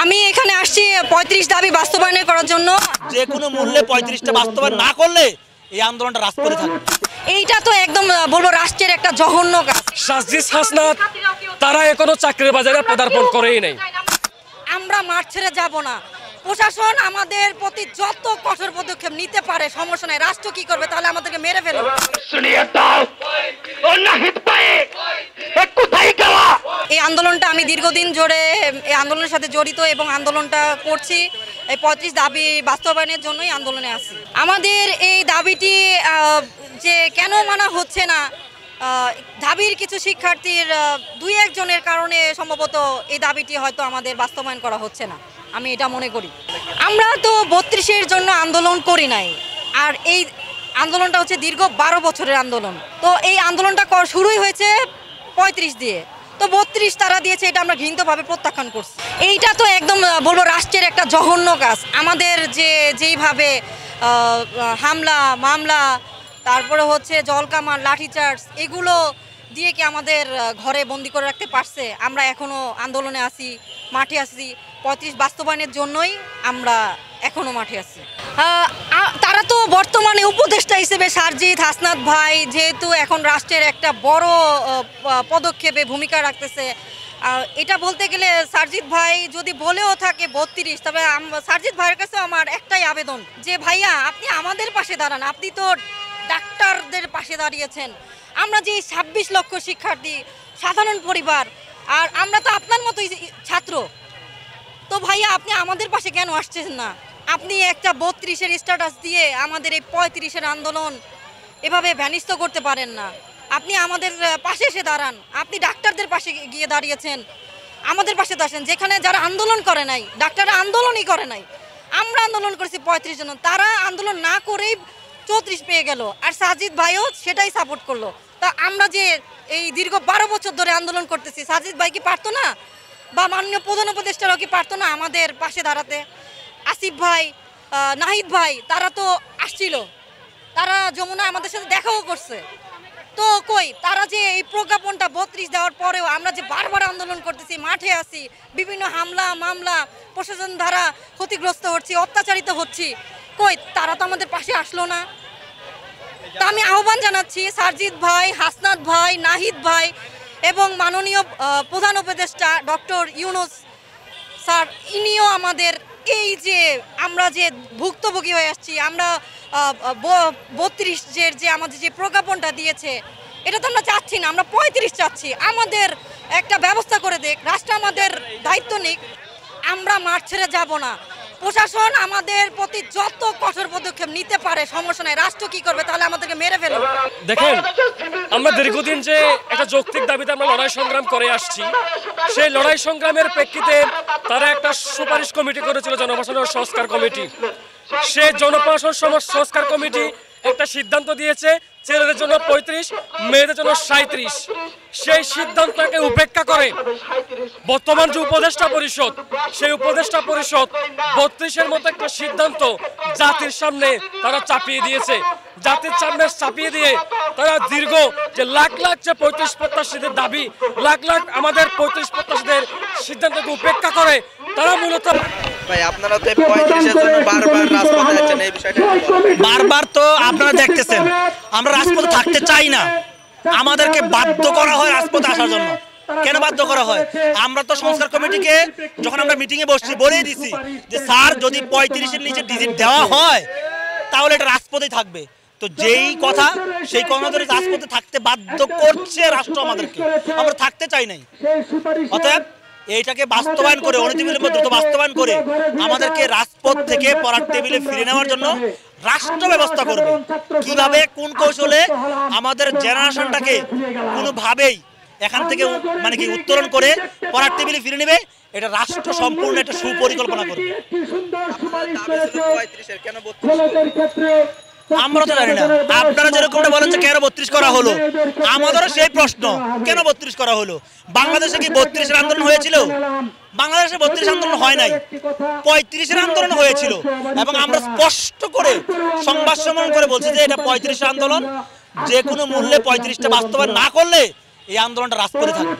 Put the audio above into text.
আমি এখানে আসছি ৩৫ দাবি বাস্তবায়ন করার জন্য। যে কোনো মূল্যে ৩৫টা বাস্তবায়ন না করলে এই আন্দোলনটা রাজপথে থাকবে। এইটা তো একদম বলবো রাষ্ট্রের একটা জঘন্য কাজ। সাজিদ হাসনাত তারা এখনো চাকরির বাজারে পদার্পণ করেই নাই। আমরা মাঠ ছেড়ে যাব না। প্রশাসন আমাদের প্রতি যত কঠোর পদক্ষেপ নিতে পারে সমস্যা নাই। রাষ্ট্র কি করবে? তাহলে আমাদেরকে মেরে ফেলবে। এই আন্দোলনটা আমি দীর্ঘদিন ধরে এই আন্দোলনের সাথে জড়িত এবং আন্দোলনটা করছি। এই ৩৫ দাবি বাস্তবায়নের জন্যই আন্দোলনে আছি। আমাদের এই দাবিটি যে কেন মানা হচ্ছে না, দাবির কিছু শিক্ষার্থীর ২-১ জনের কারণে সম্ভবত এই দাবিটি হয়তো আমাদের বাস্তবায়ন করা হচ্ছে না, আমি এটা মনে করি। আমরা তো ৩২-এর জন্য আন্দোলন করি নাই, আর এই আন্দোলনটা হচ্ছে দীর্ঘ ১২ বছরের আন্দোলন। তো এই আন্দোলনটা শুরুই হয়েছে ৩৫ দিয়ে, তো ৩২ তারা দিয়েছে, এটা আমরা ঘৃণিতভাবে প্রত্যাখ্যান করছি। এইটা তো একদম বলবো রাষ্ট্রের একটা জঘন্য কাজ। আমাদের যেইভাবে হামলা মামলা, তারপরে হচ্ছে জলকামান লাঠিচার্জ, এগুলো দিয়ে কি আমাদের ঘরে বন্দি করে রাখতে পারছে? আমরা এখনও আন্দোলনে আছি, মাঠে আছি। ৩৫ বাস্তবায়নের জন্যই আমরা এখনও মাঠে আছি। তারা তো বর্তমানে উপদেষ্টা হিসেবে সারজিদ হাসনাত ভাই যেহেতু এখন রাষ্ট্রের একটা বড় পদক্ষেপে ভূমিকা রাখতেছে, এটা বলতে গেলে সারজিদ ভাই যদি বলেও থাকে ৩২, তবে সারজিদ ভাইয়ের কাছে আমার একটাই আবেদন যে ভাইয়া আপনি আমাদের পাশে দাঁড়ান। আপনি তো ডাক্তারদের পাশে দাঁড়িয়েছেন, আমরা যে ২৬ লক্ষ শিক্ষার্থী, সাধারণ পরিবার, আর আমরা তো আপনার মতোই ছাত্র। তো ভাইয়া আপনি আমাদের পাশে কেন আসছেন না? আপনি একটা ৩২-এর স্ট্যাটাস দিয়ে আমাদের এই ৩৫-এর আন্দোলন এভাবে ভ্যানিস্ত করতে পারেন না। আপনি আমাদের পাশে এসে দাঁড়ান। আপনি ডাক্তারদের পাশে গিয়ে দাঁড়িয়েছেন, আমাদের পাশে দাঁড়ান। যেখানে যারা আন্দোলন করে নাই, ডাক্তাররা আন্দোলনই করে নাই, আমরা আন্দোলন করেছি ৩৫ জন, তারা আন্দোলন না করেই ৩৪ পেয়ে গেল, আর সাজিদ ভাইও সেটাই সাপোর্ট করলো। তা আমরা যে এই দীর্ঘ ১২ বছর ধরে আন্দোলন করতেছি, সাজিদ ভাই কি পারতো না, বা মাননীয় প্রধান উপদেষ্টারাও কি পারতো না আমাদের পাশে দাঁড়াতে? আসিফ ভাই, নাহিদ ভাই, তারা তো আসছিল, তারা যমুনা আমাদের সাথে দেখাও করছে। তো কই তারা যে এই প্রজ্ঞাপনটা ৩২ দেওয়ার পরেও আমরা যে বারবার আন্দোলন করতেছি, মাঠে আছি, বিভিন্ন হামলা মামলা প্রশাসন দ্বারা ক্ষতিগ্রস্ত হচ্ছি, অত্যাচারিত হচ্ছি, কই তারা তো আমাদের পাশে আসলো না। তা আমি আহ্বান জানাচ্ছি সারজিদ ভাই, হাসনাত ভাই, নাহিদ ভাই এবং মাননীয় প্রধান উপদেষ্টা ডক্টর ইউনূস স্যার, ইনিও আমাদের এই যে আমরা যে ভুক্তভোগী হয়ে আসছি, আমরা ৩২-এর যে আমাদের যে প্রজ্ঞাপনটা দিয়েছে, এটা তো আমরা চাচ্ছি না, আমরা ৩৫ চাচ্ছি। আমাদের একটা ব্যবস্থা করে দেখ, রাষ্ট্র আমাদের দায়িত্ব নিক। আমরা মাঠ ছেড়ে যাব না। প্রশাসন আমাদের প্রতি যত কঠোর পদক্ষেপ নিতে পারে সমস্যা নাই। রাষ্ট্র কি করবে? তাহলে আমাদেরকে মেরে ফেলবে। দেখেন, আমরা দীর্ঘদিন যে একটা যৌক্তিক দাবিতে আমরা লড়াই সংগ্রাম করে আসছি, সেই লড়াই সংগ্রামের প্রেক্ষিতে তারা একটা সুপারিশ কমিটি করেছিল, জনপ্রশাসন সংস্কার কমিটি। সেই জনপ্রশাসন সংস্কার কমিটি একটা সিদ্ধান্ত দিয়েছে ছেলেদের জন্য ৩৫, মেয়েদের জন্য ৩৭। সেই সিদ্ধান্তকে উপেক্ষা করে বর্তমান যে উপদেষ্টা পরিষদ, সেই উপদেষ্টা পরিষদ ৩২-এর মতো একটা সিদ্ধান্ত জাতির সামনে তারা চাপিয়ে দিয়েছে। জাতির সামনে চাপিয়ে দিয়ে তারা দীর্ঘ যে লাখ লাখ যে ৩৫ প্রত্যাশীদের দাবি, লাখ লাখ আমাদের ৩৫ প্রত্যাশীদের সিদ্ধান্তকে উপেক্ষা করে তারা মূলত ভাই আপনারা তো ৩৫-এর জন্য বারবার রাজপথে যাচ্ছেন, এই বিষয়টা বারবার তো আপনারা দেখতেছেন আমরা রাজপথে থাকতে চাই না, আমাদেরকে বাধ্য করা হয় রাজপথে আসার জন্য। কেন বাধ্য করা হয়? আমরা তো সংস্কার কমিটিকে যখন আমরা মিটিং এ বসছি বলেই দিছি যে স্যার যদি ৩৫-এর নিচে ডিজিট দেওয়া হয় তাহলে এটা রাজপথেই থাকবে। তো যেই কথা সেই কথা ধরে রাজপথে থাকতে বাধ্য করছে রাষ্ট্র আমাদেরকে, আমরা থাকতে চাই নাই। অতএব এইটাকে বাস্তবায়ন করে, অনতিবিলম্বে দ্রুত বাস্তবায়ন করে আমাদেরকে রাজপথ থেকে পড়ার টেবিলে ফিরে নেওয়ার জন্য রাষ্ট্র ব্যবস্থা করবে। কিভাবে, কোন কৌশলে আমাদের জেনারেশনটাকে কোনোভাবেই এখান থেকে মানে কি উত্তোলন করে পড়ার টেবিলে ফিরে নেবে, এটা রাষ্ট্র সম্পূর্ণ একটা সুপরিকল্পনা করবে। আমরা তো জানি না, আপনারা যেরকমটা বলেন যে কেন ৩২ করা হলো, আমাদেরও সেই প্রশ্ন কেন ৩২ করা হলো। বাংলাদেশে কি ৩২-এর আন্দোলন হয়েছিল? বাংলাদেশে ৩২ আন্দোলন হয় নাই, ৩৫-এর আন্দোলন হয়েছিল। এবং আমরা স্পষ্ট করে সংবাদ সম্মেলন করে বলছি যে এটা ৩৫-এর আন্দোলন, যে কোনো মূল্যে ৩৫টা বাস্তবায়ন না করলে এই আন্দোলনটা রাজপথে থাকবে।